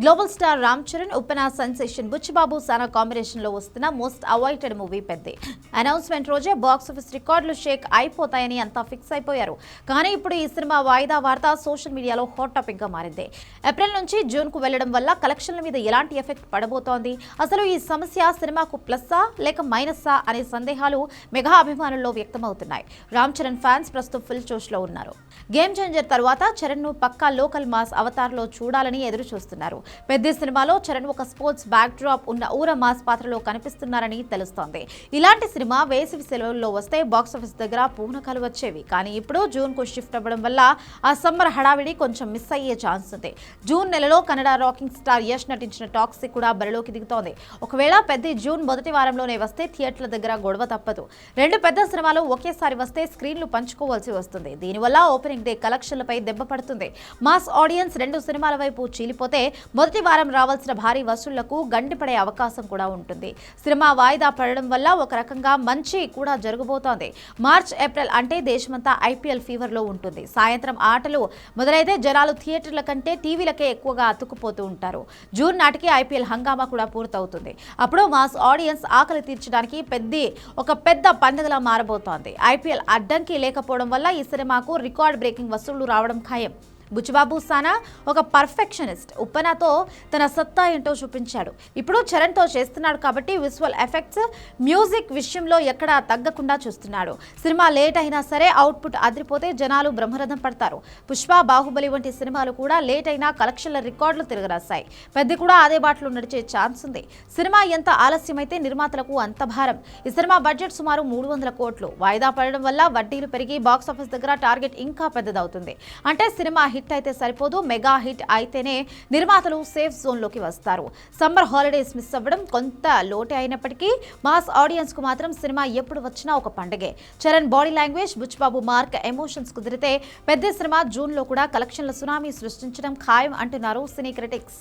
Global star Ram Charan ఉప్పెన sensation Buchibabu సానా combination లో వస్తున్న most awaited movie Peddi. Announcement రోజే బాక్స్ ఆఫీస్ రికార్డులు షేక్ అయిపోతాయని అంతా ఫిక్స్ అయిపోయారు. కానీ ఇప్పుడు ఈ సినిమా వాయిదా వార్త సోషల్ మీడియాలో హాట్ టాపిక్ గా మారింది. ఏప్రిల్ నుంచి జూన్ కు వెళ్లడం వల్ల కలెక్షన్ల మీద ఎలాంటి ఎఫెక్ట్ పడబోతోంది, అసలు ఈ సమస్య సినిమాకు ప్లస్సా లేక మైనస్సా అనే సందేహాలు మెగా అభిమానుల్లో వ్యక్తమవుతున్నాయి. రామ్ చరణ్ ఫ్యాన్స్ ప్రస్తుతం ఫుల్ జోష్ లో ఉన్నారు. గేమ్ చేంజర్ తర్వాత చరణ్ ను పక్కా లోకల్ మాస్ అవతార్ లో చూడాలని ఎదురు చూస్తున్నారు. పెద్ద సినిమాలో చరణ్ ఒక స్పోర్ట్స్ బ్యాక్ డ్రాప్ ఉన్న ఊర మాస్ పాత్రలో కనిపిస్తున్నారని తెలుస్తోంది. ఇలాంటి సినిమా వేసవి సెలవుల్లో వస్తే బాక్సాఫీస్ దగ్గర పూనకాలు వచ్చేవి. కానీ ఇప్పుడు జూన్ కు షిఫ్ట్ అవ్వడం వల్ల ఆ సమ్మర్ హడావిడి కొంచెం మిస్ అయ్యే ఛాన్స్ ఉంది. జూన్ నెలలో కన్నడ రాకింగ్ స్టార్ యష్ నటించిన టాక్సిక్ కూడా బరిలోకి దిగుతోంది. ఒకవేళ పెద్ద జూన్ మొదటి వారంలోనే వస్తే థియేటర్ల దగ్గర గొడవ తప్పదు. రెండు పెద్ద సినిమాలు ఒకేసారి వస్తే స్క్రీన్లు పంచుకోవాల్సి వస్తుంది. దీనివల్ల ఓపెనింగ్ డే కలెక్షన్లపై దెబ్బ పడుతుంది. మాస్ ఆడియన్స్ రెండు సినిమాల వైపు చీలిపోతే మొదటి వారం రావాల్సిన భారీ వసూళ్లకు గండిపడే అవకాశం కూడా ఉంటుంది. సినిమా వాయిదా పడడం వల్ల ఒక రకంగా మంచి కూడా జరగబోతోంది. మార్చ్ ఏప్రిల్ అంటే దేశమంతా ఐపీఎల్ ఫీవర్ లో ఉంటుంది. సాయంత్రం ఆటలు మొదలైతే జనాలు థియేటర్ల కంటే టీవీలకే ఎక్కువగా అతుక్కుపోతూ ఉంటారు. జూన్ నాటికి ఐపీఎల్ హంగామా కూడా పూర్తవుతుంది. అప్పుడు మాస్ ఆడియన్స్ ఆకలి తీర్చడానికి ఒక పెద్ద పండుగలా మారబోతోంది. ఐపీఎల్ అడ్డంకి లేకపోవడం వల్ల ఈ సినిమాకు రికార్డ్ బ్రేకింగ్ వసూళ్లు రావడం ఖాయం. బుచ్చిబాబు సానా ఒక పర్ఫెక్షనిస్ట్. ఉప్పెనతో తన సత్తా ఏంటో చూపించాడు. ఇప్పుడు చరణ్తో చేస్తున్నాడు కాబట్టి విజువల్ ఎఫెక్ట్స్, మ్యూజిక్ విషయంలో ఎక్కడా తగ్గకుండా చూస్తున్నాడు. సినిమా లేట్ అయినా సరే అవుట్పుట్ అదిరిపోతే జనాలు బ్రహ్మరథం పడతారు. పుష్ప, బాహుబలి వంటి సినిమాలు కూడా లేట్ అయినా కలెక్షన్ల రికార్డులు తిరగరాశాయి. పెద్ద కూడా అదే బాటలో నడిచే ఛాన్స్ ఉంది. సినిమా ఎంత ఆలస్యమైతే నిర్మాతలకు అంత భారం. ఈ సినిమా బడ్జెట్ సుమారు 300 కోట్లు. వాయిదా పడడం వల్ల వడ్డీలు పెరిగి బాక్సాఫీస్ దగ్గర టార్గెట్ ఇంకా పెద్దదవుతుంది. అంటే సినిమా హిట్ అయితే సరిపోదు, మెగా హిట్ అయితేనే నిర్మాతలు సేఫ్ జోన్ లోకి వస్తారు. సమ్మర్ హాలిడేస్ మిస్ అవ్వడం కొంత లోటే అయినప్పటికీ మాస్ ఆడియన్స్ కు మాత్రం సినిమా ఎప్పుడు వచ్చినా ఒక పండగే. Charan body language, Buchibabu mark, emotions కుదిరితే పెద్ద సినిమా జూన్ లో కూడా కలెక్షన్ల సునామీ సృష్టించడం ఖాయం అంటున్నారు సినీ క్రిటిక్స్.